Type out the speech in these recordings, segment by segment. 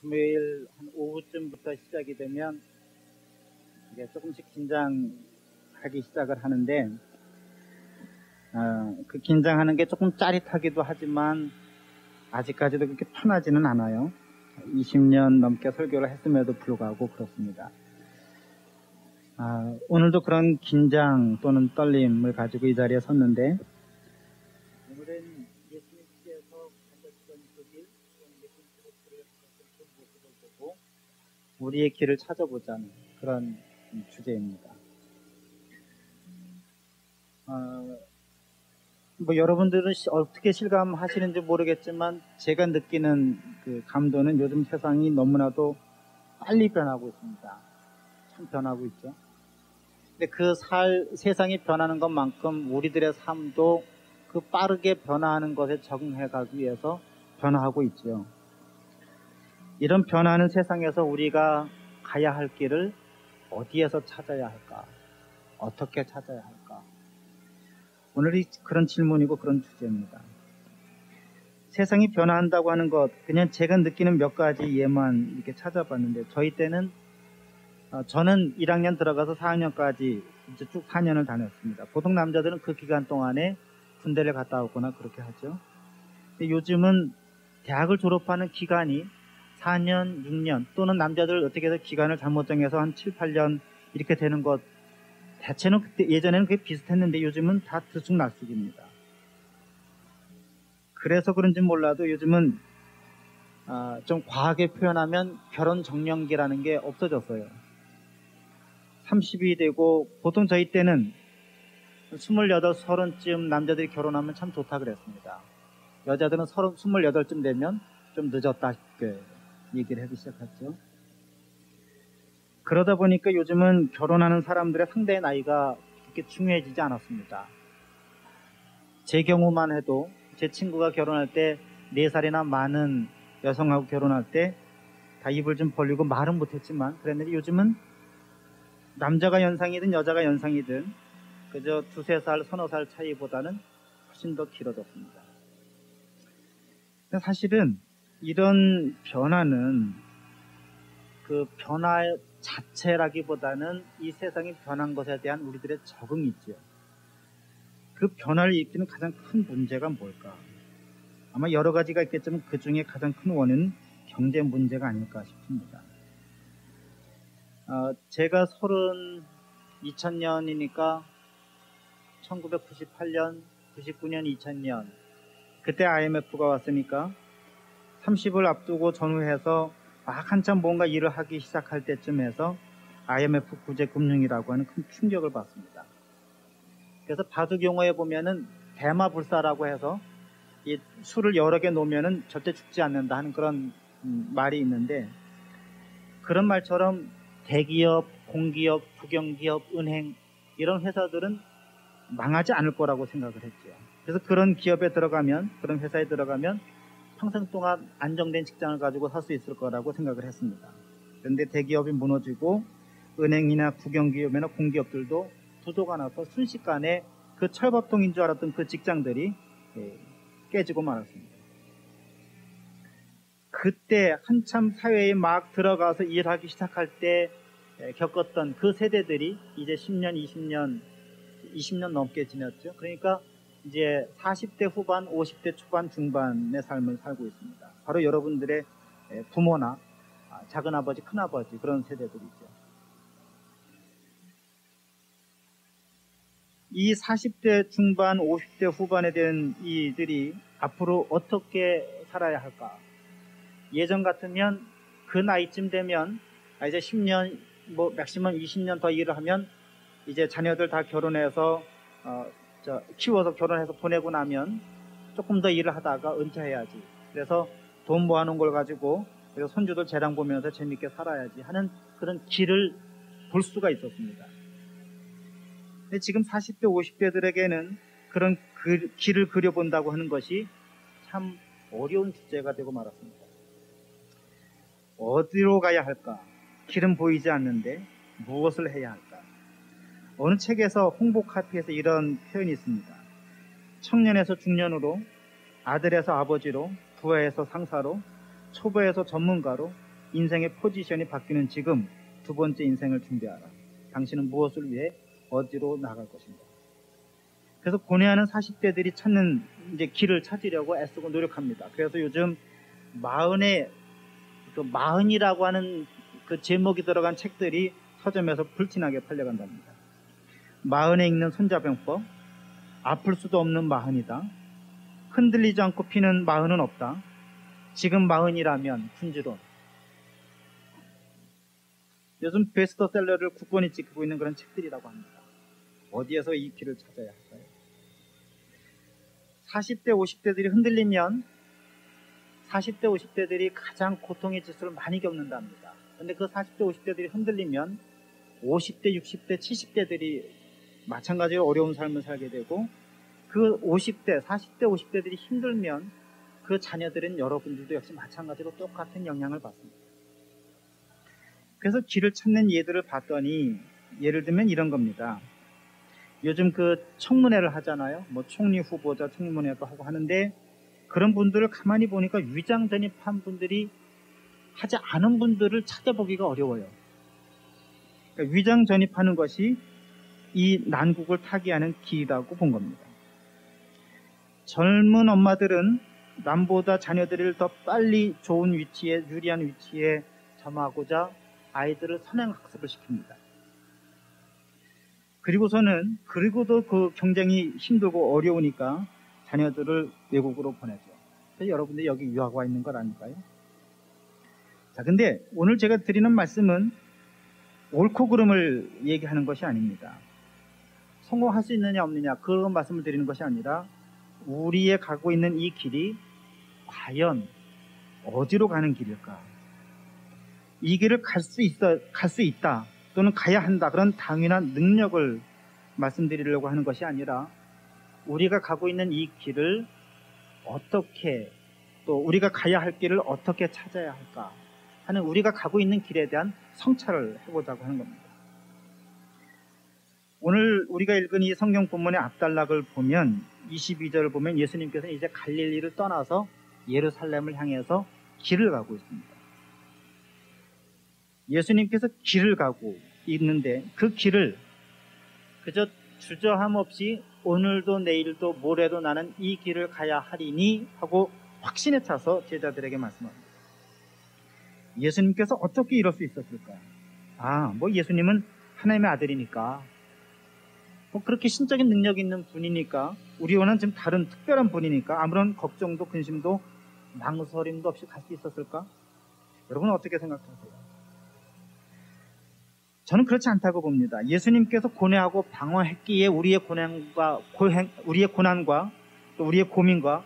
금요일 한 오후쯤부터 시작이 되면 이게 조금씩 긴장하기 시작을 하는데 그 긴장하는 게 조금 짜릿하기도 하지만 아직까지도 그렇게 편하지는 않아요. 20년 넘게 설교를 했음에도 불구하고 그렇습니다. 오늘도 그런 긴장 또는 떨림을 가지고 이 자리에 섰는데, 오늘은 예수님께서 가셨던 그 길, 예수님께서 걸어가셨던 그 모습을 보고 우리의 길을 찾아보자는 그런 주제입니다. 여러분들은 어떻게 실감하시는지 모르겠지만 제가 느끼는 그 감도는 요즘 세상이 너무나도 빨리 변하고 있습니다. 참 변하고 있죠. 근데 그 세상이 변하는 것만큼 우리들의 삶도 그 빠르게 변화하는 것에 적응해 가기 위해서 변화하고 있죠. 이런 변화하는 세상에서 우리가 가야 할 길을 어디에서 찾아야 할까? 어떻게 찾아야 할까? 오늘이 그런 질문이고 그런 주제입니다. 세상이 변화한다고 하는 것, 그냥 제가 느끼는 몇 가지 예만 이렇게 찾아봤는데, 저희 때는 저는 1학년 들어가서 4학년까지 이제 쭉 4년을 다녔습니다. 보통 남자들은 그 기간 동안에 군대를 갔다 오거나 그렇게 하죠. 근데 요즘은 대학을 졸업하는 기간이 4년, 6년 또는 남자들 어떻게 해서 기간을 잘못 정해서 한 7, 8년 이렇게 되는 것, 대체는 그때 예전에는 그게 비슷했는데 요즘은 다 들쑥날쑥입니다. 그래서 그런지 몰라도 요즘은 좀 과하게 표현하면 결혼 정년기라는 게 없어졌어요. 30이 되고, 보통 저희 때는 28, 30쯤 남자들이 결혼하면 참 좋다 그랬습니다. 여자들은 28쯤 되면 좀 늦었다 싶게 얘기를 하기 시작했죠. 그러다 보니까 요즘은 결혼하는 사람들의 상대의 나이가 그렇게 중요해지지 않았습니다. 제 경우만 해도 제 친구가 결혼할 때 4살이나 많은 여성하고 결혼할 때 다 입을 좀 벌리고 말은 못했지만 그랬는데, 요즘은 남자가 연상이든 여자가 연상이든 그저 2-3살, 3-4살 차이보다는 훨씬 더 길어졌습니다. 사실은 이런 변화는 그 변화 자체라기보다는 이 세상이 변한 것에 대한 우리들의 적응이 있죠. 그 변화를 일으키는 가장 큰 문제가 뭘까? 아마 여러 가지가 있겠지만 그 중에 가장 큰 원인은 경제 문제가 아닐까 싶습니다. 제가 2000년이니까 1998년, 99년, 2000년 그때 IMF가 왔으니까 30을 앞두고 전후해서 막 한참 뭔가 일을 하기 시작할 때쯤에서 IMF 구제금융이라고 하는 큰 충격을 받습니다. 그래서 바둑 용어에 보면은 대마불사라고 해서 이 수를 여러 개 놓으면은 절대 죽지 않는다 하는 그런 말이 있는데, 그런 말처럼 대기업, 공기업, 국영기업, 은행 이런 회사들은 망하지 않을 거라고 생각을 했죠. 그래서 그런 기업에 들어가면, 그런 회사에 들어가면 평생 동안 안정된 직장을 가지고 살 수 있을 거라고 생각을 했습니다. 그런데 대기업이 무너지고 은행이나 국영기업이나 공기업들도 부도가 나서 순식간에 그 철밥통인 줄 알았던 그 직장들이 깨지고 말았습니다. 그때 한참 사회에 막 들어가서 일하기 시작할 때 겪었던 그 세대들이 이제 10년, 20년 넘게 지났죠. 그러니까 이제 40대 후반, 50대 초반, 중반의 삶을 살고 있습니다. 바로 여러분들의 부모나 작은아버지, 큰아버지 그런 세대들이죠. 이 40대 중반, 50대 후반에 대한 이들이 앞으로 어떻게 살아야 할까? 예전 같으면 그 나이쯤 되면 이제 10년, 맥시멈 20년 더 일을 하면 이제 자녀들 다 결혼해서 키워서 결혼해서 보내고 나면 조금 더 일을 하다가 은퇴해야지. 그래서 돈 모아놓은 걸 가지고 그래서 손주들 재랑 보면서 재밌게 살아야지 하는 그런 길을 볼 수가 있었습니다. 근데 지금 40대, 50대들에게는 그런 길을 그려본다고 하는 것이 참 어려운 주제가 되고 말았습니다. 어디로 가야 할까? 길은 보이지 않는데 무엇을 해야 할까? 어느 책에서 홍보 카피에서 이런 표현이 있습니다. 청년에서 중년으로, 아들에서 아버지로, 부하에서 상사로, 초보에서 전문가로, 인생의 포지션이 바뀌는 지금 두 번째 인생을 준비하라. 당신은 무엇을 위해 어디로 나갈 것인가. 그래서 고뇌하는 40대들이 찾는 이제 길을 찾으려고 애쓰고 노력합니다. 그래서 요즘 마흔이라고 하는 그 제목이 들어간 책들이 서점에서 불티나게 팔려간답니다. 마흔에 읽는 손자병법, 아플 수도 없는 마흔이다, 흔들리지 않고 피는 마흔은 없다, 지금 마흔이라면 군주론. 요즘 베스트셀러를 굳건히 지키고 있는 그런 책들이라고 합니다. 어디에서 이 길을 찾아야 할까요? 40대, 50대들이 흔들리면 40대, 50대들이 가장 고통의 지수를 많이 겪는답니다. 그런데 그 40대, 50대들이 흔들리면 50대, 60대, 70대들이 마찬가지로 어려운 삶을 살게 되고, 그 50대, 40대, 50대들이 힘들면 그 자녀들은 여러분들도 역시 마찬가지로 똑같은 영향을 받습니다. 그래서 길을 찾는 예들을 봤더니, 예를 들면 이런 겁니다. 요즘 그 청문회를 하잖아요. 뭐 총리 후보자 청문회도 하고 하는데, 그런 분들을 가만히 보니까 위장 전입한 분들이 하지 않은 분들을 찾아보기가 어려워요. 그러니까 위장 전입하는 것이 이 난국을 타개하는 길이라고 본 겁니다. 젊은 엄마들은 남보다 자녀들을 더 빨리 좋은 위치에, 유리한 위치에 점하고자 아이들을 선행학습을 시킵니다. 그리고도 그 경쟁이 힘들고 어려우니까 자녀들을 외국으로 보내죠. 그래서 여러분들이 여기 유학 와 있는 걸 아닐까요? 자, 근데 오늘 제가 드리는 말씀은 옳고 그름을 얘기하는 것이 아닙니다. 성공할 수 있느냐 없느냐 그런 말씀을 드리는 것이 아니라, 우리의 가고 있는 이 길이 과연 어디로 가는 길일까? 이 길을 갈 수 있다 또는 가야 한다, 그런 당연한 능력을 말씀드리려고 하는 것이 아니라, 우리가 가고 있는 이 길을 어떻게, 또 우리가 가야 할 길을 어떻게 찾아야 할까 하는, 우리가 가고 있는 길에 대한 성찰을 해보자고 하는 겁니다. 오늘 우리가 읽은 이 성경 본문의 앞단락을 보면, 22절을 보면 예수님께서 이제 갈릴리를 떠나서 예루살렘을 향해서 길을 가고 있습니다. 예수님께서 길을 가고 있는데, 그 길을 그저 주저함 없이 오늘도 내일도 모레도 나는 이 길을 가야 하리니 하고 확신에 차서 제자들에게 말씀합니다. 예수님께서 어떻게 이럴 수 있었을까? 예수님은 하나님의 아들이니까, 그렇게 신적인 능력이 있는 분이니까, 우리와는 좀 다른 특별한 분이니까 아무런 걱정도 근심도 망설임도 없이 갈 수 있었을까? 여러분은 어떻게 생각하세요? 저는 그렇지 않다고 봅니다. 예수님께서 고뇌하고 방황했기에 우리의 고난과 또 우리의 고민과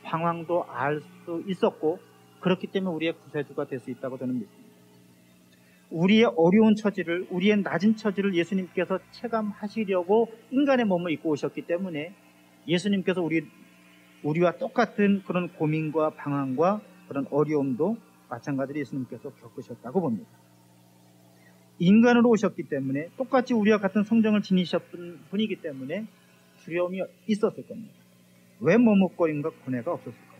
방황도 알 수 있었고, 그렇기 때문에 우리의 구세주가 될 수 있다고 저는 믿습니다. 우리의 어려운 처지를, 우리의 낮은 처지를 예수님께서 체감하시려고 인간의 몸을 입고 오셨기 때문에, 예수님께서 우리와 똑같은 그런 고민과 방황과 그런 어려움도 마찬가지로 예수님께서 겪으셨다고 봅니다. 인간으로 오셨기 때문에, 똑같이 우리와 같은 성정을 지니셨던 분이기 때문에 두려움이 있었을 겁니다. 왜 머뭇거림과 고뇌가 없었을까요?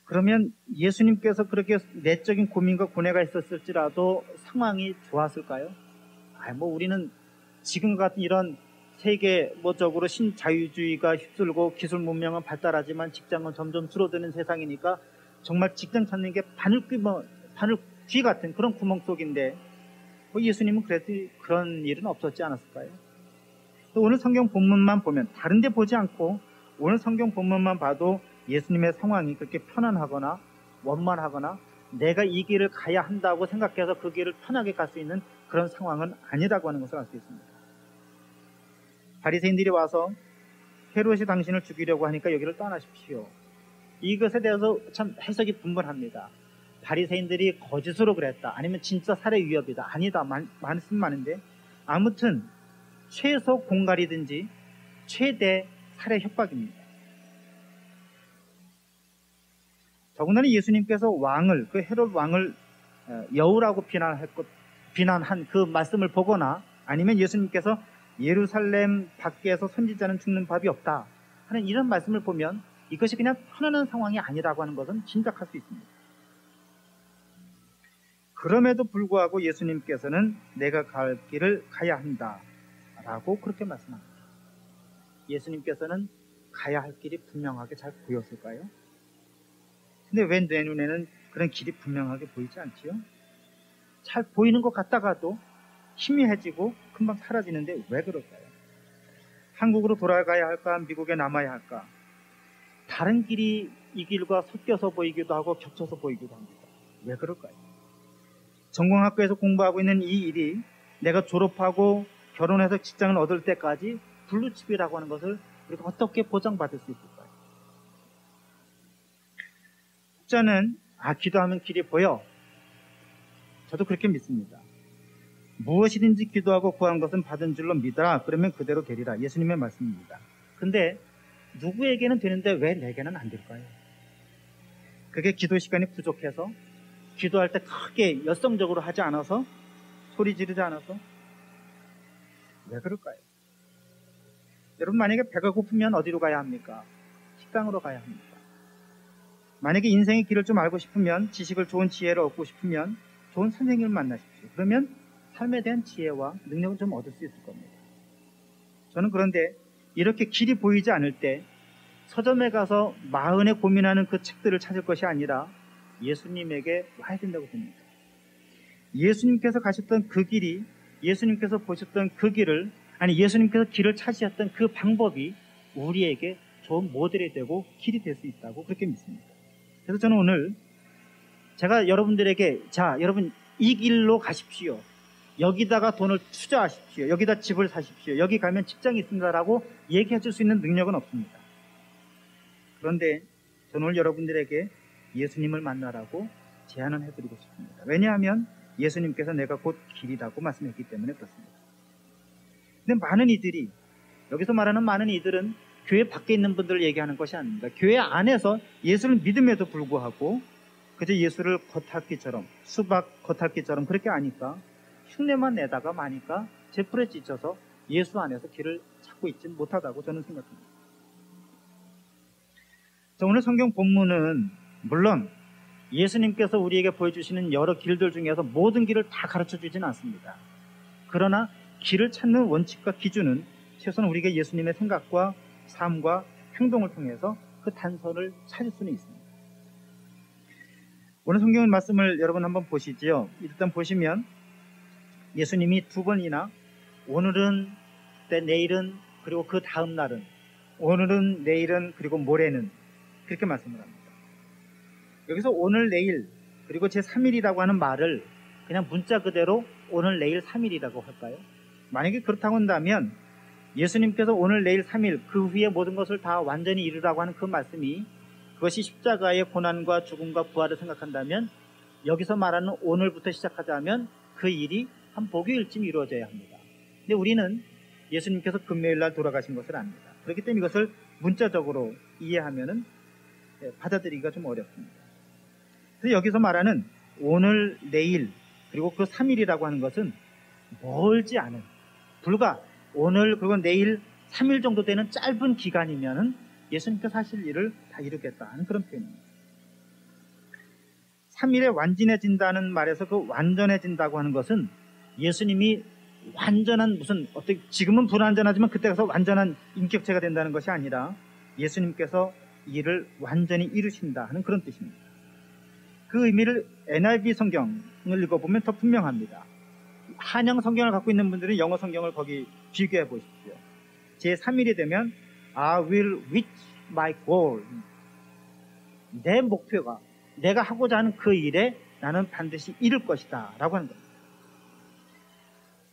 그러면 예수님께서 그렇게 내적인 고민과 고뇌가 있었을지라도 상황이 좋았을까요? 우리는 지금과 같은 이런 세계적으로 신자유주의가 휩쓸고 기술 문명은 발달하지만 직장은 점점 줄어드는 세상이니까 정말 직장 찾는 게 바늘귀 같은 그런 구멍 속인데, 예수님은 그래도 그런 일은 없었지 않았을까요? 또 오늘 성경 본문만 보면, 다른 데 보지 않고 오늘 성경 본문만 봐도 예수님의 상황이 그렇게 편안하거나 원만하거나 내가 이 길을 가야 한다고 생각해서 그 길을 편하게 갈 수 있는 그런 상황은 아니라고 하는 것을 알 수 있습니다. 바리새인들이 와서 헤롯이 당신을 죽이려고 하니까 여기를 떠나십시오. 이것에 대해서 참 해석이 분분합니다. 바리새인들이 거짓으로 그랬다, 아니면 진짜 살해 위협이다, 아니다, 말씀 많은데, 아무튼 최소 공갈이든지 최대 살해 협박입니다. 더군다나 예수님께서 그 헤롯 왕을 여우라고 비난한 그 말씀을 보거나, 아니면 예수님께서 예루살렘 밖에서 선지자는 죽는 법이 없다 하는 이런 말씀을 보면, 이것이 그냥 편안한 상황이 아니라고 하는 것은 짐작할 수 있습니다. 그럼에도 불구하고 예수님께서는 내가 갈 길을 가야 한다 라고 그렇게 말씀합니다. 예수님께서는 가야 할 길이 분명하게 잘 보였을까요? 근데 왜 내 눈에는 그런 길이 분명하게 보이지 않지요? 잘 보이는 것 같다가도 희미해지고 금방 사라지는데 왜 그럴까요? 한국으로 돌아가야 할까? 미국에 남아야 할까? 다른 길이 이 길과 섞여서 보이기도 하고 겹쳐서 보이기도 합니다. 왜 그럴까요? 전공학교에서 공부하고 있는 이 일이 내가 졸업하고 결혼해서 직장을 얻을 때까지 블루칩이라고 하는 것을 우리가 어떻게 보장받을 수 있을까요? 혹자는 기도하면 길이 보여. 저도 그렇게 믿습니다. 무엇이든지 기도하고 구한 것은 받은 줄로 믿어라. 그러면 그대로 되리라. 예수님의 말씀입니다. 근데 누구에게는 되는데 왜 내게는 안 될까요? 그게 기도 시간이 부족해서, 기도할 때 크게 열성적으로 하지 않아서, 소리 지르지 않아서, 왜 그럴까요? 여러분, 만약에 배가 고프면 어디로 가야 합니까? 식당으로 가야 합니까? 만약에 인생의 길을 좀 알고 싶으면, 지식을, 좋은 지혜를 얻고 싶으면 좋은 선생님을 만나십시오. 그러면 삶에 대한 지혜와 능력을 좀 얻을 수 있을 겁니다. 저는 그런데 이렇게 길이 보이지 않을 때 서점에 가서 마흔에 고민하는 그 책들을 찾을 것이 아니라 예수님에게 와야 된다고 봅니다. 예수님께서 가셨던 그 길이, 예수님께서 보셨던 그 길을, 아니 예수님께서 길을 찾으셨던 그 방법이 우리에게 좋은 모델이 되고 길이 될 수 있다고 그렇게 믿습니다. 그래서 저는 오늘 제가 여러분들에게, 자, 여러분 이 길로 가십시오. 여기다가 돈을 투자하십시오. 여기다 집을 사십시오. 여기 가면 직장이 있습니다라고 얘기해 줄 수 있는 능력은 없습니다. 그런데 저는 오늘 여러분들에게 예수님을 만나라고 제안을 해드리고 싶습니다. 왜냐하면 예수님께서 내가 곧 길이라고 말씀했기 때문에 그렇습니다. 근데 많은 이들이, 여기서 말하는 많은 이들은 교회 밖에 있는 분들을 얘기하는 것이 아닙니다. 교회 안에서 예수를 믿음에도 불구하고 그저 예수를 겉핥기처럼, 수박 겉핥기처럼 그렇게 아니까, 흉내만 내다가 마니까 제풀에 지쳐서 예수 안에서 길을 찾고 있지 못하다고 저는 생각합니다. 자, 오늘 성경 본문은 물론 예수님께서 우리에게 보여주시는 여러 길들 중에서 모든 길을 다 가르쳐 주지는 않습니다. 그러나 길을 찾는 원칙과 기준은 최소한 우리가 예수님의 생각과 삶과 행동을 통해서 그 단서를 찾을 수는 있습니다. 오늘 성경 말씀을 여러분 한번 보시지요. 일단 보시면 예수님이 두 번이나 오늘은, 내일은, 그리고 그 다음 날은, 오늘은, 내일은, 그리고 모레는 그렇게 말씀을 합니다. 여기서 오늘, 내일, 그리고 제3일이라고 하는 말을 그냥 문자 그대로 오늘, 내일, 3일이라고 할까요? 만약에 그렇다고 한다면 예수님께서 오늘, 내일, 3일 그 후에 모든 것을 다 완전히 이루라고 하는 그 말씀이, 그것이 십자가의 고난과 죽음과 부활을 생각한다면 여기서 말하는 오늘부터 시작하자면 그 일이 한 목요일쯤 이루어져야 합니다. 근데 우리는 예수님께서 금요일날 돌아가신 것을 압니다. 그렇기 때문에 이것을 문자적으로 이해하면은 받아들이기가 좀 어렵습니다. 그래서 여기서 말하는 오늘, 내일, 그리고 그 3일이라고 하는 것은 멀지 않은, 불과 오늘 그리고 내일 3일 정도 되는 짧은 기간이면은 예수님께서 하실 일을 다 이루겠다 하는 그런 표현입니다. 3일에 완전해진다는 말에서 그 완전해진다고 하는 것은 예수님이 완전한, 무슨 어떻게 지금은 불완전하지만 그때 가서 완전한 인격체가 된다는 것이 아니라 예수님께서 일을 완전히 이루신다 하는 그런 뜻입니다. 그 의미를 NIV 성경을 읽어보면 더 분명합니다. 한영 성경을 갖고 있는 분들은 영어 성경을 거기 비교해 보십시오. 제3일이 되면 I will reach my goal. 내 목표가, 내가 하고자 하는 그 일에 나는 반드시 이룰 것이다 라고 하는 겁니다.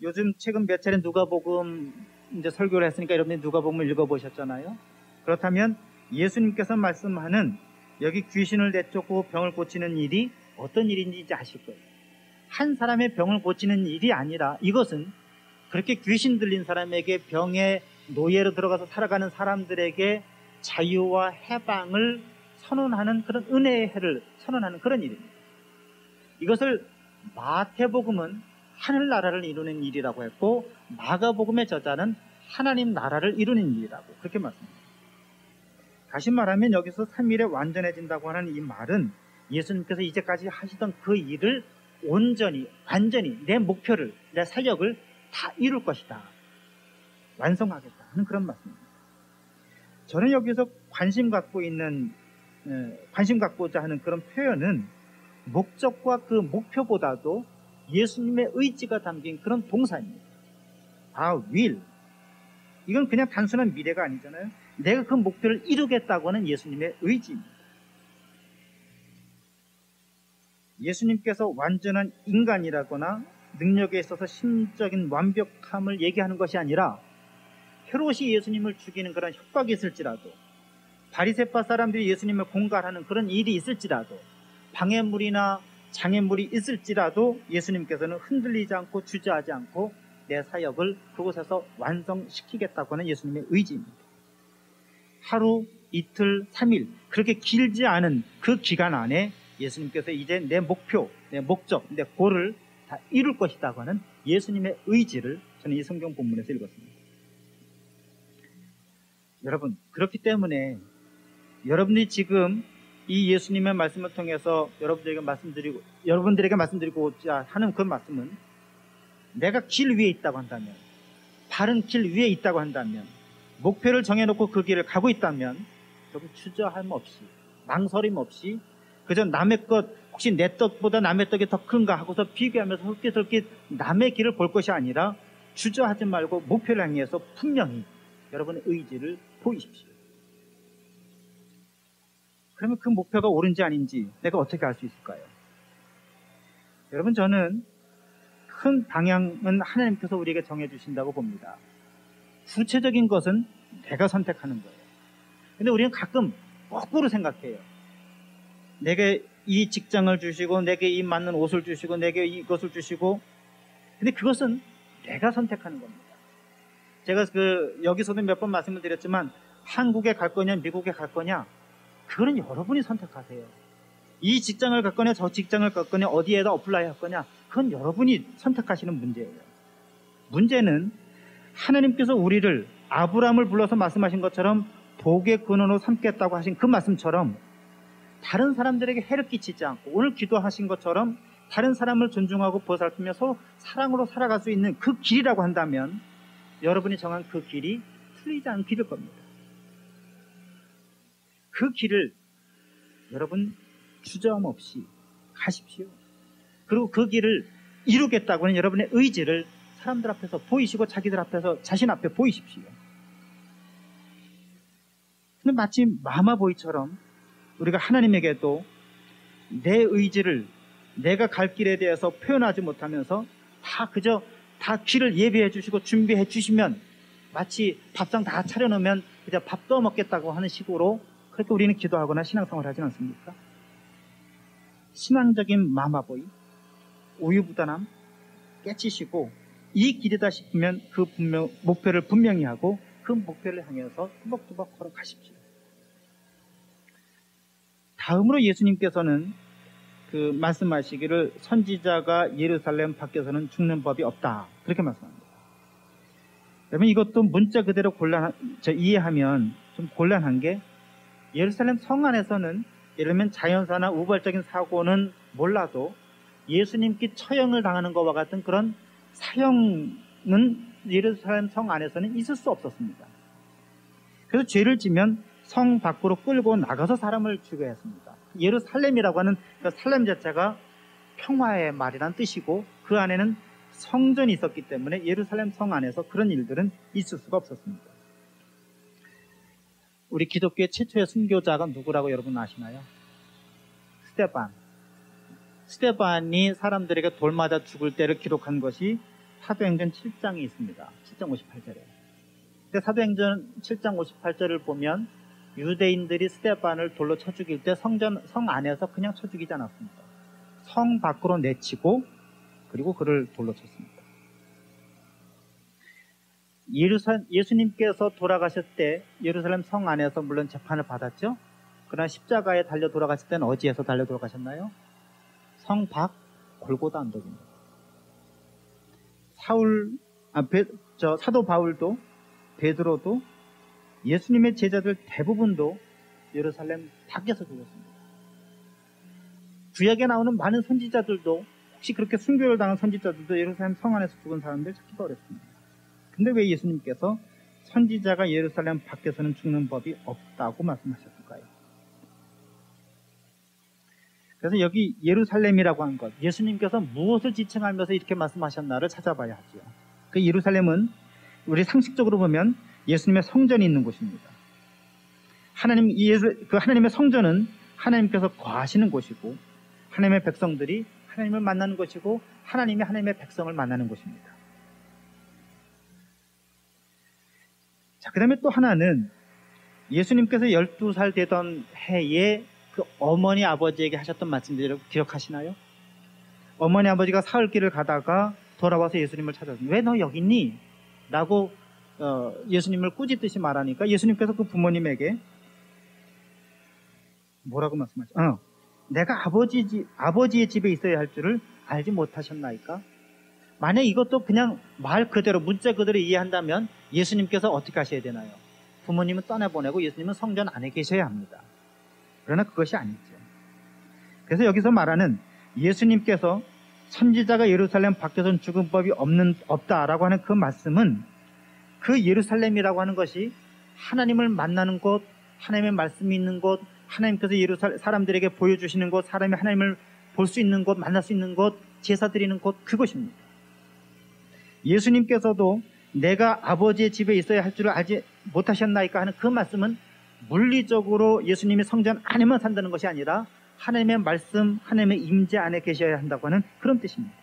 요즘 최근 몇 차례 누가복음 이제 설교를 했으니까 여러분들이 누가복음을 읽어보셨잖아요. 그렇다면 예수님께서 말씀하는 여기 귀신을 내쫓고 병을 고치는 일이 어떤 일인지 이제 아실 거예요. 한 사람의 병을 고치는 일이 아니라 이것은 그렇게 귀신 들린 사람에게, 병의 노예로 들어가서 살아가는 사람들에게 자유와 해방을 선언하는 그런 은혜의 해를 선언하는 그런 일입니다. 이것을 마태복음은 하늘나라를 이루는 일이라고 했고, 마가복음의 저자는 하나님 나라를 이루는 일이라고 그렇게 말씀합니다. 다시 말하면 여기서 3일에 완전해진다고 하는 이 말은 예수님께서 이제까지 하시던 그 일을 온전히 완전히 내 목표를, 내 사역을 다 이룰 것이다, 완성하겠다 하는 그런 말씀입니다. 저는 여기서 관심 갖고자 하는 그런 표현은 목적과 그 목표보다도 예수님의 의지가 담긴 그런 동사입니다. will. 이건 그냥 단순한 미래가 아니잖아요. 내가 그 목표를 이루겠다고 하는 예수님의 의지입니다. 예수님께서 완전한 인간이라거나 능력에 있어서 심적인 완벽함을 얘기하는 것이 아니라 헤롯이 예수님을 죽이는 그런 협박이 있을지라도, 바리새파 사람들이 예수님을 공갈하는 그런 일이 있을지라도, 방해물이나 장애물이 있을지라도 예수님께서는 흔들리지 않고 주저하지 않고 내 사역을 그곳에서 완성시키겠다고 하는 예수님의 의지입니다. 하루, 이틀, 3일 그렇게 길지 않은 그 기간 안에 예수님께서 이제 내 목표, 내 목적, 내 골을 다 이룰 것이라고 하는 예수님의 의지를 저는 이 성경 본문에서 읽었습니다. 여러분, 그렇기 때문에 여러분들이 지금 이 예수님의 말씀을 통해서 여러분들에게 말씀드리고자 하는 그 말씀은, 내가 길 위에 있다고 한다면, 바른 길 위에 있다고 한다면, 목표를 정해놓고 그 길을 가고 있다면, 여러분 주저함 없이, 망설임 없이, 그저 남의 것, 혹시 내 떡보다 남의 떡이 더 큰가 하고서 비교하면서 헐깃헐깃 남의 길을 볼 것이 아니라 주저하지 말고 목표를 향해서 분명히 여러분의 의지를 보이십시오. 그러면 그 목표가 옳은지 아닌지 내가 어떻게 알 수 있을까요? 여러분, 저는 큰 방향은 하나님께서 우리에게 정해주신다고 봅니다. 구체적인 것은 내가 선택하는 거예요. 근데 우리는 가끔 거꾸로 생각해요. 내게 이 직장을 주시고, 내게 이 맞는 옷을 주시고, 내게 이것을 주시고, 근데 그것은 내가 선택하는 겁니다. 제가 여기서도 몇 번 말씀을 드렸지만, 한국에 갈 거냐 미국에 갈 거냐, 그거는 여러분이 선택하세요. 이 직장을 갈 거냐 저 직장을 갈 거냐, 어디에다 어플라이 할 거냐, 그건 여러분이 선택하시는 문제예요. 문제는 하나님께서 우리를 아브라함을 불러서 말씀하신 것처럼 복의 근원으로 삼겠다고 하신 그 말씀처럼 다른 사람들에게 해를 끼치지 않고, 오늘 기도하신 것처럼 다른 사람을 존중하고 보살피며 서로 사랑으로 살아갈 수 있는 그 길이라고 한다면, 여러분이 정한 그 길이 틀리지 않은 길일 겁니다. 그 길을 여러분 주저함 없이 가십시오. 그리고 그 길을 이루겠다고 하는 여러분의 의지를 사람들 앞에서 보이시고 자기들 앞에서 자신 앞에 보이십시오. 근데 마치 마마보이처럼 우리가 하나님에게도 내 의지를, 내가 갈 길에 대해서 표현하지 못하면서 다 길을 예비해 주시고 준비해 주시면, 마치 밥상 다 차려놓으면 그냥 밥 떠 먹겠다고 하는 식으로 그렇게 우리는 기도하거나 신앙생활을 하지 않습니까? 신앙적인 마마보이, 우유부단함 깨치시고 이 길이다 싶으면 그 목표를 분명히 하고 그 목표를 향해서 뚜벅뚜벅 걸어가십시오. 다음으로 예수님께서는 말씀하시기를 선지자가 예루살렘 밖에서는 죽는 법이 없다, 그렇게 말씀합니다. 여러분, 이것도 문자 그대로 이해하면 좀 곤란한 게, 예루살렘 성 안에서는 예를 들면 자연사나 우발적인 사고는 몰라도 예수님께 처형을 당하는 것과 같은 그런 사형은 예루살렘 성 안에서는 있을 수 없었습니다. 그래서 죄를 지면 성 밖으로 끌고 나가서 사람을 죽여야 했습니다. 예루살렘이라고 하는 그 살렘 자체가 평화의 말이란 뜻이고, 그 안에는 성전이 있었기 때문에 예루살렘 성 안에서 그런 일들은 있을 수가 없었습니다. 우리 기독교의 최초의 순교자가 누구라고 여러분 아시나요? 스데반이 사람들에게 돌 맞아 죽을 때를 기록한 것이 사도행전 7장에 있습니다. 7장 58절에. 근데 사도행전 7장 58절을 보면 유대인들이 스데반을 돌로 쳐 죽일 때 성 안에서 그냥 쳐 죽이지 않았습니다. 성 밖으로 내치고 그리고 그를 돌로 쳤습니다. 예수님께서 돌아가실 때 예루살렘 성 안에서 물론 재판을 받았죠. 그러나 십자가에 달려 돌아가실 때는 어디에서 달려 돌아가셨나요? 성 밖 골고다 언덕입니다. 사도 바울도, 베드로도, 예수님의 제자들 대부분도 예루살렘 밖에서 죽었습니다. 구약에 나오는 많은 선지자들도 혹시 그렇게 순교를 당한 선지자들도 예루살렘 성 안에서 죽은 사람들 찾기가 어렵습니다. 근데 왜 예수님께서 선지자가 예루살렘 밖에서는 죽는 법이 없다고 말씀하셨을까요? 그래서 여기 예루살렘이라고 한 것, 예수님께서 무엇을 지칭하면서 이렇게 말씀하셨나를 찾아봐야 하죠. 그 예루살렘은 우리 상식적으로 보면 예수님의 성전이 있는 곳입니다. 하나님의 성전은 하나님께서 거하시는 곳이고, 하나님의 백성들이 하나님을 만나는 곳이고, 하나님이 하나님의 백성을 만나는 곳입니다. 자, 그 다음에 또 하나는 예수님께서 12살 되던 해에 그 어머니 아버지에게 하셨던 말씀들 여러분 기억하시나요? 어머니 아버지가 사흘길을 가다가 돌아와서 예수님을 찾았습니다. 왜 너 여기 있니? 라고 예수님을 꾸짖듯이 말하니까 예수님께서 그 부모님에게 뭐라고 말씀하셨죠? 내가 아버지의 집에 있어야 할 줄을 알지 못하셨나이까? 만약 이것도 그냥 말 그대로 문자 그대로 이해한다면 예수님께서 어떻게 하셔야 되나요? 부모님은 떠나보내고 예수님은 성전 안에 계셔야 합니다. 그러나 그것이 아니죠. 그래서 여기서 말하는 예수님께서 선지자가 예루살렘 밖에서는 죽은 법이 없다라고 하는 그 말씀은 그 예루살렘이라고 하는 것이 하나님을 만나는 곳, 하나님의 말씀이 있는 곳, 하나님께서 사람들에게 보여주시는 곳, 사람이 하나님을 볼 수 있는 곳, 만날 수 있는 곳, 제사 드리는 곳, 그것입니다. 예수님께서도 내가 아버지의 집에 있어야 할 줄을 알지 못하셨나이까 하는 그 말씀은 물리적으로 예수님이 성전 안에만 산다는 것이 아니라 하나님의 말씀, 하나님의 임재 안에 계셔야 한다고 하는 그런 뜻입니다.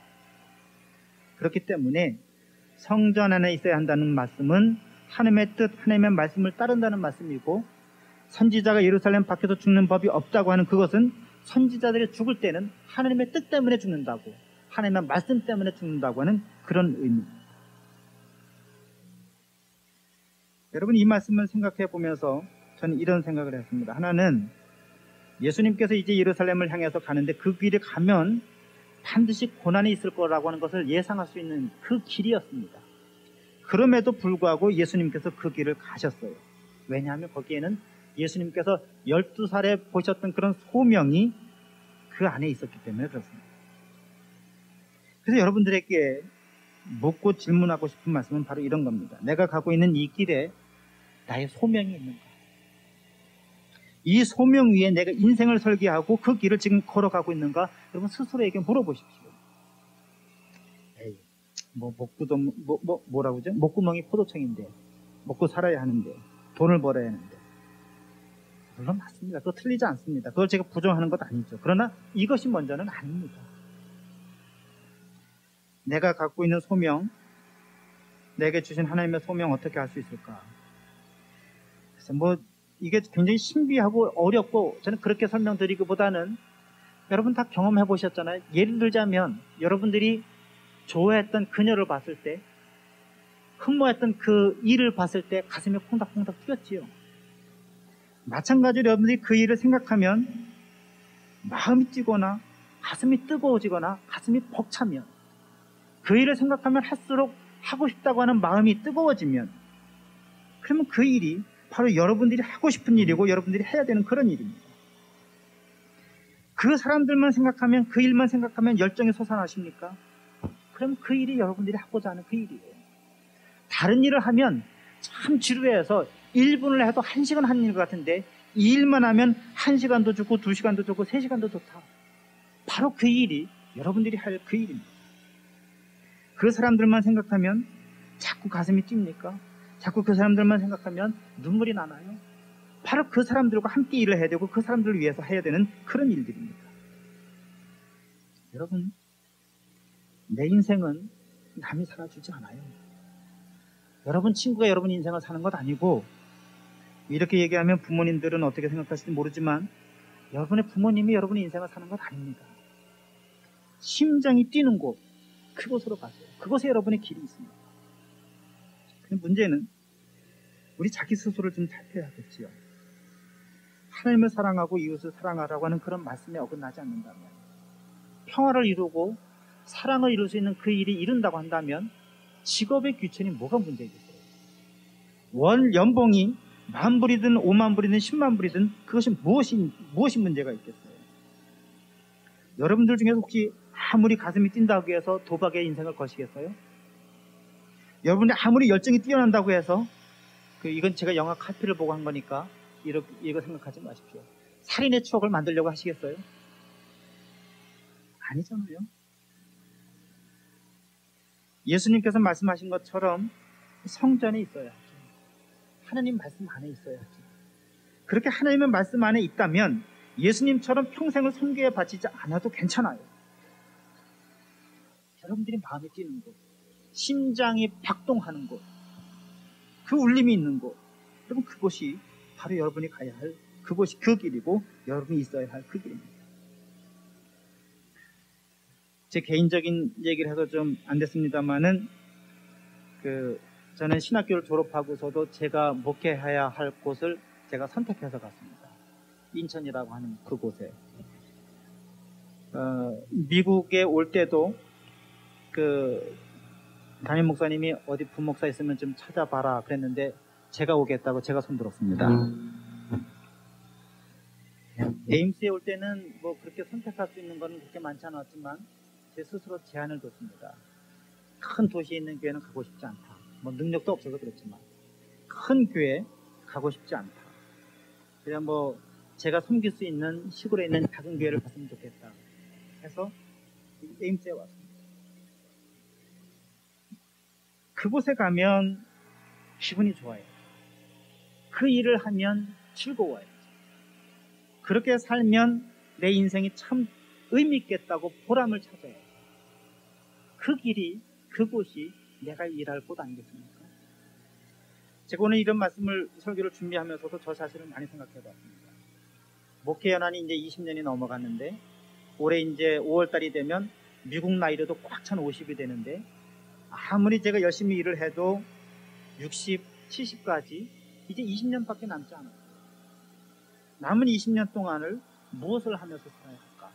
그렇기 때문에 성전 안에 있어야 한다는 말씀은 하나님의 뜻, 하나님의 말씀을 따른다는 말씀이고, 선지자가 예루살렘 밖에서 죽는 법이 없다고 하는 그것은 선지자들이 죽을 때는 하나님의 뜻 때문에 죽는다고, 하나님의 말씀 때문에 죽는다고 하는 그런 의미입니다. 여러분, 이 말씀을 생각해 보면서 저는 이런 생각을 했습니다. 하나는 예수님께서 이제 예루살렘을 향해서 가는데 그 길에 가면 반드시 고난이 있을 거라고 하는 것을 예상할 수 있는 그 길이었습니다. 그럼에도 불구하고 예수님께서 그 길을 가셨어요. 왜냐하면 거기에는 예수님께서 12살에 보셨던 그런 소명이 그 안에 있었기 때문에 그렇습니다. 그래서 여러분들에게 묻고 질문하고 싶은 말씀은 바로 이런 겁니다. 내가 가고 있는 이 길에 나의 소명이 있는가? 이 소명 위에 내가 인생을 설계하고 그 길을 지금 걸어가고 있는가? 여러분 스스로에게 물어보십시오. 에이, 뭐라고 하죠? 목구멍이 포도청인데 먹고 살아야 하는데 돈을 벌어야 하는데, 물론 맞습니다. 그거 틀리지 않습니다. 그걸 제가 부정하는 것 아니죠. 그러나 이것이 먼저는 아닙니다. 내가 갖고 있는 소명, 내게 주신 하나님의 소명 어떻게 할 수 있을까? 그래서 이게 굉장히 신비하고 어렵고, 저는 그렇게 설명드리기보다는 여러분 다 경험해 보셨잖아요. 예를 들자면 여러분들이 좋아했던 그녀를 봤을 때, 흠모했던 그 일을 봤을 때 가슴이 콩닥콩닥 뛰었지요. 마찬가지로 여러분들이 그 일을 생각하면 마음이 뛰거나 가슴이 뜨거워지거나 가슴이 벅차면, 그 일을 생각하면 할수록 하고 싶다고 하는 마음이 뜨거워지면, 그러면 그 일이 바로 여러분들이 하고 싶은 일이고 여러분들이 해야 되는 그런 일입니다. 그 사람들만 생각하면, 그 일만 생각하면 열정이 솟아나십니까? 그럼 그 일이 여러분들이 하고자 하는 그 일이에요. 다른 일을 하면 참 지루해서 1분을 해도 1시간 하는 일 같은데, 이 일만 하면 1시간도 좋고 2시간도 좋고 3시간도 좋다. 바로 그 일이 여러분들이 할 그 일입니다. 그 사람들만 생각하면 자꾸 가슴이 뜁니까? 자꾸 그 사람들만 생각하면 눈물이 나나요? 바로 그 사람들과 함께 일을 해야 되고 그 사람들을 위해서 해야 되는 그런 일들입니다. 여러분, 내 인생은 남이 살아주지 않아요. 여러분 친구가 여러분 인생을 사는 것 아니고, 이렇게 얘기하면 부모님들은 어떻게 생각하실지 모르지만 여러분의 부모님이 여러분의 인생을 사는 것 아닙니다. 심장이 뛰는 곳, 그곳으로 가세요. 그곳에 여러분의 길이 있습니다. 근데 문제는 우리 자기 스스로를 좀 살펴야겠지요. 하나님을 사랑하고 이웃을 사랑하라고 하는 그런 말씀에 어긋나지 않는다면, 평화를 이루고 사랑을 이룰 수 있는 그 일이 이룬다고 한다면 직업의 귀천이 뭐가 문제겠어요? 월 연봉이 만 불이든 5만 불이든 10만 불이든 그것이 무엇이 문제가 있겠어요? 여러분들 중에서 혹시 아무리 가슴이 뛴다고 해서 도박에 인생을 거시겠어요? 여러분이 아무리 열정이 뛰어난다고 해서 이건 제가 영화 카피를 보고 한 거니까 이거 생각하지 마십시오. 살인의 추억을 만들려고 하시겠어요? 아니잖아요. 예수님께서 말씀하신 것처럼 성전에 있어야죠. 하나님 말씀 안에 있어야죠. 그렇게 하나님의 말씀 안에 있다면 예수님처럼 평생을 선교에 바치지 않아도 괜찮아요. 여러분들이 마음에 뛰는 곳, 심장이 박동하는 곳, 그 울림이 있는 곳, 여러분 그곳이 바로 여러분이 가야 할 그곳이 그 길이고 여러분이 있어야 할 그 길입니다. 제 개인적인 얘기를 해서 좀 안 됐습니다만은 저는 신학교를 졸업하고서도 제가 목회해야 할 곳을 제가 선택해서 갔습니다. 인천이라고 하는 그곳에. 미국에 올 때도 담임 목사님이 어디 부목사 있으면 좀 찾아봐라 그랬는데 제가 오겠다고 제가 손들었습니다. 에임스에 올 때는 뭐 그렇게 선택할 수 있는 건 그렇게 많지 않았지만 제 스스로 제한을 뒀습니다. 큰 도시에 있는 교회는 가고 싶지 않다. 뭐 능력도 없어서 그렇지만 큰 교회 가고 싶지 않다. 그냥 뭐 제가 섬길 수 있는 시골에 있는 작은 교회를 갔으면 좋겠다 해서 에임스에 왔습니다. 그곳에 가면 기분이 좋아요. 그 일을 하면 즐거워요. 그렇게 살면 내 인생이 참 의미 있겠다고 보람을 찾아요. 그 길이, 그곳이 내가 일할 곳 아니겠습니까? 제가 오늘 이런 말씀을 설교를 준비하면서도 저 자신을 많이 생각해 봤습니다. 목회 연한이 이제 20년이 넘어갔는데 올해 이제 5월달이 되면 미국 나이로도 꽉 찬 50이 되는데 아무리 제가 열심히 일을 해도 60, 70까지 이제 20년밖에 남지 않았어요. 남은 20년 동안을 무엇을 하면서 살아야 할까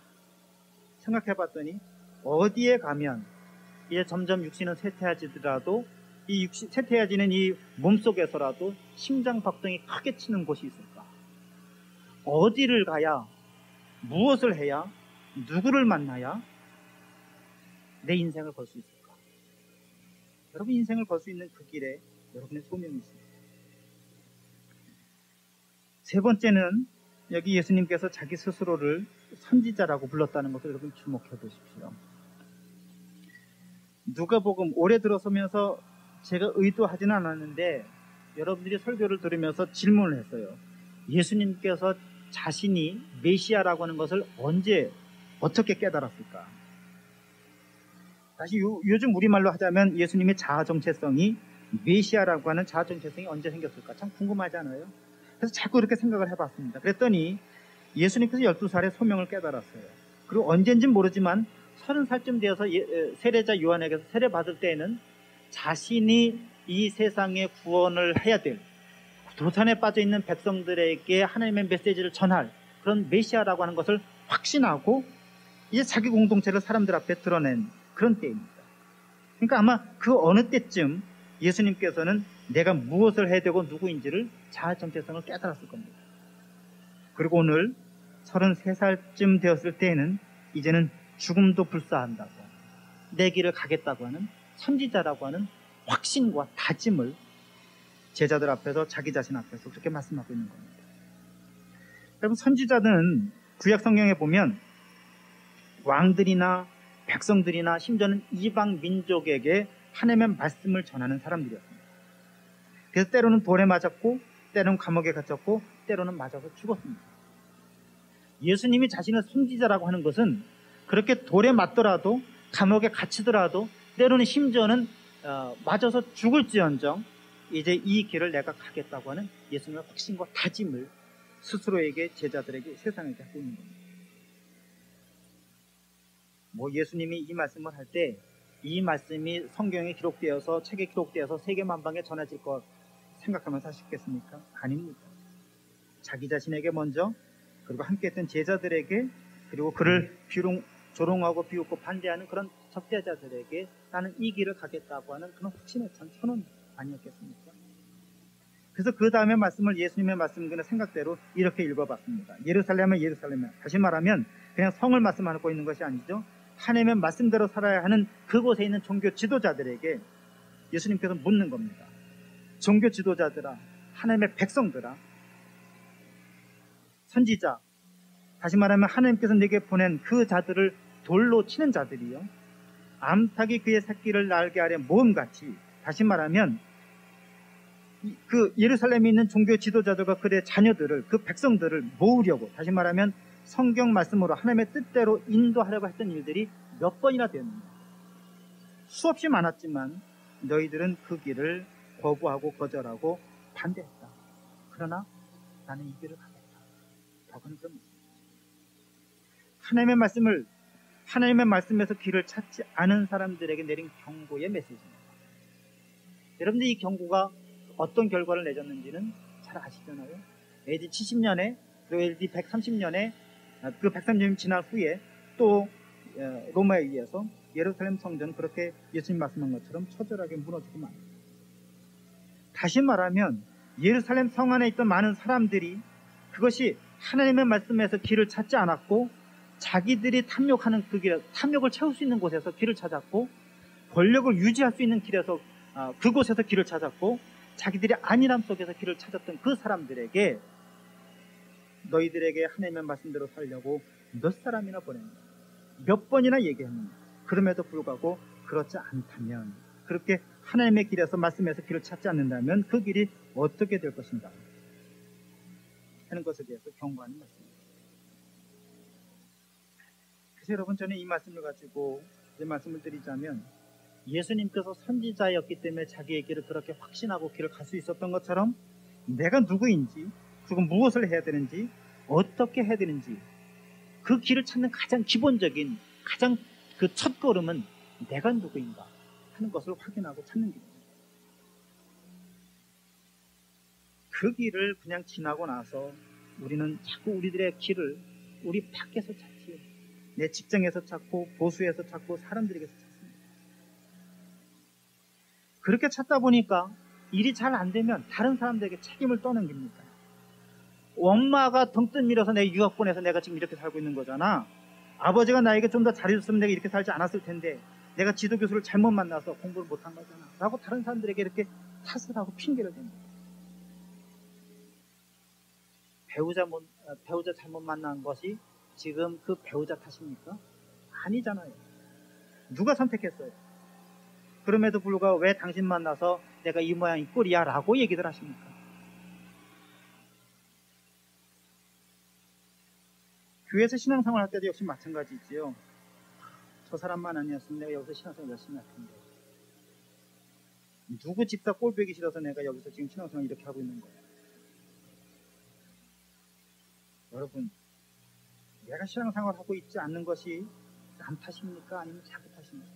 생각해 봤더니 어디에 가면 이제 점점 육신은 쇠퇴해지더라도 이 쇠퇴해지는 이 몸속에서라도 심장 박동이 크게 치는 곳이 있을까? 어디를 가야, 무엇을 해야, 누구를 만나야 내 인생을 걸 수 있을까? 여러분 인생을 걸 수 있는 그 길에 여러분의 소명이 있습니다. 세 번째는 여기 예수님께서 자기 스스로를 선지자라고 불렀다는 것을 여러분 주목해 보십시오. 누가복음 오래 들어서면서 제가 의도하지는 않았는데 여러분들이 설교를 들으면서 질문을 했어요. 예수님께서 자신이 메시아라고 하는 것을 언제 어떻게 깨달았을까? 다시 요즘 우리말로 하자면 예수님의 자아 정체성이 메시아라고 하는 자아 정체성이 언제 생겼을까? 참 궁금하지 않아요? 그래서 자꾸 이렇게 생각을 해봤습니다. 그랬더니 예수님께서 12살에 소명을 깨달았어요. 그리고 언젠지는 모르지만 30살쯤 되어서 세례자 요한에게서 세례 받을 때에는 자신이 이 세상의 구원을 해야 될 도산에 빠져있는 백성들에게 하나님의 메시지를 전할 그런 메시아라고 하는 것을 확신하고 이제 자기 공동체를 사람들 앞에 드러낸 그런 때입니다. 그러니까 아마 그 어느 때쯤 예수님께서는 내가 무엇을 해야 되고 누구인지를 자아 정체성을 깨달았을 겁니다. 그리고 오늘 33살쯤 되었을 때에는 이제는 죽음도 불사한다고 내 길을 가겠다고 하는 선지자라고 하는 확신과 다짐을 제자들 앞에서 자기 자신 앞에서 그렇게 말씀하고 있는 겁니다. 여러분 선지자는 구약 성경에 보면 왕들이나 백성들이나 심지어는 이방 민족에게 하나님의 말씀을 전하는 사람들이었습니다. 그래서 때로는 돌에 맞았고 때로는 감옥에 갇혔고 때로는 맞아서 죽었습니다. 예수님이 자신을 선지자라고 하는 것은 그렇게 돌에 맞더라도 감옥에 갇히더라도 때로는 심지어는 맞아서 죽을지언정 이제 이 길을 내가 가겠다고 하는 예수님의 확신과 다짐을 스스로에게 제자들에게 세상에게 하고 있는 겁니다. 뭐 예수님이 이 말씀을 할 때 이 말씀이 성경에 기록되어서 책에 기록되어서 세계 만방에 전해질 것 생각하면서 하시겠습니까? 아닙니다. 자기 자신에게 먼저 그리고 함께했던 제자들에게 그리고 그를 조롱하고 비웃고 반대하는 그런 적대자들에게 나는 이 길을 가겠다고 하는 그런 확신의 선언 아니었겠습니까? 그래서 그 다음에 말씀을 예수님의 말씀 그는 생각대로 이렇게 읽어봤습니다. 예루살렘은 예루살렘이야. 다시 말하면 그냥 성을 말씀하고 있는 것이 아니죠. 하나님의 말씀대로 살아야 하는 그곳에 있는 종교 지도자들에게 예수님께서 묻는 겁니다. 종교 지도자들아, 하나님의 백성들아, 선지자, 다시 말하면 하나님께서 내게 보낸 그 자들을 돌로 치는 자들이요, 암탉이 그의 새끼를 날개 아래 모음같이, 다시 말하면 그 예루살렘에 있는 종교 지도자들과 그의 자녀들을, 그 백성들을 모으려고, 다시 말하면 성경 말씀으로 하나님의 뜻대로 인도하려고 했던 일들이 몇 번이나 되었는가. 수없이 많았지만 너희들은 그 길을 거부하고 거절하고 반대했다. 그러나 나는 이 길을 가겠다. 더는 그런 말씀. 하나님의 말씀에서 길을 찾지 않은 사람들에게 내린 경고의 메시지입니다. 여러분들, 이 경고가 어떤 결과를 내줬는지는 잘 아시잖아요. AD 70년에 그리고 AD 130년에 그 130년 지난 후에 또 로마에 의해서 예루살렘 성전은 그렇게 예수님 말씀한 것처럼 처절하게 무너지고 맙니다. 다시 말하면 예루살렘 성 안에 있던 많은 사람들이 그것이 하나님의 말씀에서 길을 찾지 않았고, 자기들이 탐욕하는 그 길, 탐욕을 채울 수 있는 곳에서 길을 찾았고, 권력을 유지할 수 있는 길에서 그곳에서 길을 찾았고, 자기들이 안일함 속에서 길을 찾았던 그 사람들에게 너희들에게 하나님의 말씀대로 살려고 몇 사람이나 보냈는가, 몇 번이나 얘기했는가. 그럼에도 불구하고 그렇지 않다면, 그렇게 하나님의 길에서 말씀에서 길을 찾지 않는다면 그 길이 어떻게 될 것인가 하는 것에 대해서 경고하는 말씀입니다. 그래서 여러분, 저는 이 말씀을 가지고 이 말씀을 드리자면, 예수님께서 선지자였기 때문에 자기의 길을 그렇게 확신하고 길을 갈 수 있었던 것처럼, 내가 누구인지, 그리고 무엇을 해야 되는지, 어떻게 해야 되는지, 그 길을 찾는 가장 기본적인, 가장 그 첫 걸음은 내가 누구인가 하는 것을 확인하고 찾는 길입니다. 그 길을 그냥 지나고 나서 우리는 자꾸 우리들의 길을 우리 밖에서 찾지요. 내 직장에서 찾고, 보수에서 찾고, 사람들에게서 찾습니다. 그렇게 찾다 보니까 일이 잘 안 되면 다른 사람들에게 책임을 떠넘깁니다. 엄마가 덩뜬 밀어서 내 유학 보내서 내가 지금 이렇게 살고 있는 거잖아. 아버지가 나에게 좀 더 잘해줬으면 내가 이렇게 살지 않았을 텐데, 내가 지도교수를 잘못 만나서 공부를 못한 거잖아 라고 다른 사람들에게 이렇게 탓을 하고 핑계를 댑니다. 배우자 잘못 만난 것이 지금 그 배우자 탓입니까? 아니잖아요. 누가 선택했어요? 그럼에도 불구하고 왜 당신 만나서 내가 이 모양 이 꼴이야 라고 얘기들 하십니까? 교회에서 신앙생활 할 때도 역시 마찬가지지요. 저 사람만 아니었으면 내가 여기서 신앙생활 열심히 할 텐데, 누구 집사 꼴 보기 싫어서 내가 여기서 지금 신앙생활 이렇게 하고 있는 거예요. 여러분, 내가 신앙생활 하고 있지 않는 것이 남 탓입니까? 아니면 자기 탓입니까?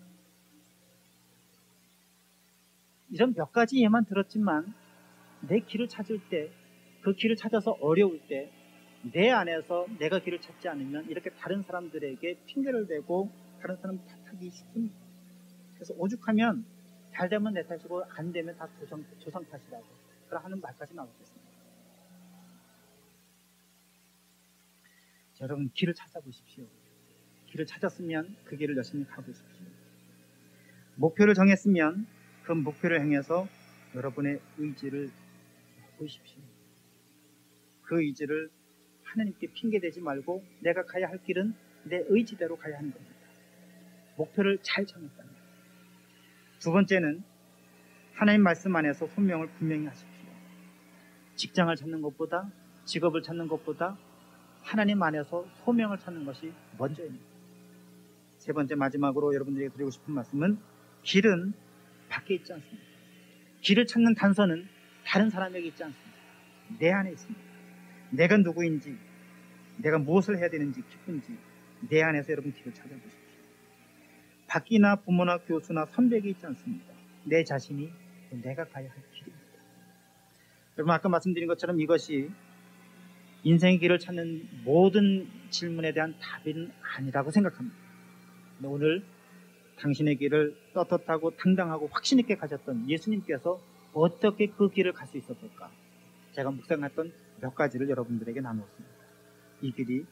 이런 몇 가지 예만 들었지만, 내 길을 찾을 때, 그 길을 찾아서 어려울 때, 내 안에서 내가 길을 찾지 않으면 이렇게 다른 사람들에게 핑계를 대고 다른 사람 탓하기 쉽습니다. 그래서 오죽하면 잘 되면 내 탓이고 안 되면 다 조상 탓이라고 하는 말까지 나오겠습니다. 여러분, 길을 찾아보십시오. 길을 찾았으면 그 길을 열심히 가보십시오. 목표를 정했으면 그 목표를 향해서 여러분의 의지를 보십시오. 그 의지를 하나님께 핑계대지 말고 내가 가야 할 길은 내 의지대로 가야 하는 겁니다. 목표를 잘 정했다면. 두 번째는 하나님 말씀 안에서 소명을 분명히 하십시오. 직장을 찾는 것보다, 직업을 찾는 것보다 하나님 안에서 소명을 찾는 것이 먼저입니다. 세 번째, 마지막으로 여러분들에게 드리고 싶은 말씀은, 길은 밖에 있지 않습니다. 길을 찾는 단서는 다른 사람에게 있지 않습니다. 내 안에 있습니다. 내가 누구인지, 내가 무엇을 해야 되는지, 기쁜지 내 안에서 여러분 길을 찾아보십시오. 밖이나 부모나 교수나 선배에게 있지 않습니다. 내 자신이 내가 가야 할 길입니다. 여러분, 아까 말씀드린 것처럼 이것이 인생의 길을 찾는 모든 질문에 대한 답은 아니라고 생각합니다. 오늘 당신의 길을 떳떳하고 당당하고 확신 있게 가셨던 예수님께서 어떻게 그 길을 갈 수 있었을까? 제가 묵상했던 몇 가지를 여러분들에게 나누었습니다. 이 길이,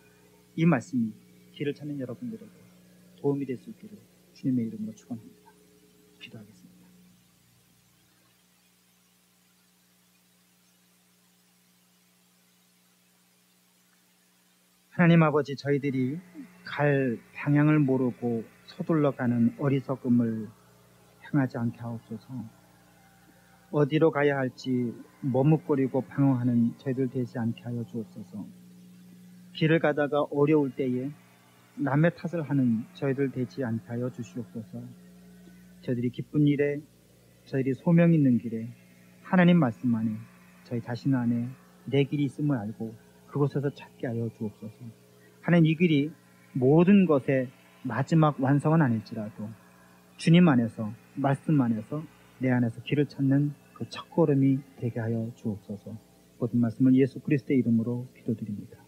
이 말씀이 길을 찾는 여러분들에게 도움이 될 수 있기를 주님의 이름으로 축원합니다. 기도하겠습니다. 하나님 아버지, 저희들이 갈 방향을 모르고 서둘러 가는 어리석음을 행하지 않게 하옵소서. 어디로 가야 할지 머뭇거리고 방황하는 저희들 되지 않게 하여 주옵소서. 길을 가다가 어려울 때에 남의 탓을 하는 저희들 되지 않게 하여 주시옵소서. 저희들이 기쁜 일에, 저희들이 소명 있는 길에, 하나님 말씀 안에, 저희 자신 안에 내 길이 있음을 알고 그곳에서 찾게 하여 주옵소서. 하나님, 이 길이 모든 것의 마지막 완성은 아닐지라도 주님 안에서, 말씀 안에서, 내 안에서 길을 찾는 그 첫걸음이 되게 하여 주옵소서. 모든 말씀을 예수 그리스도의 이름으로 기도드립니다.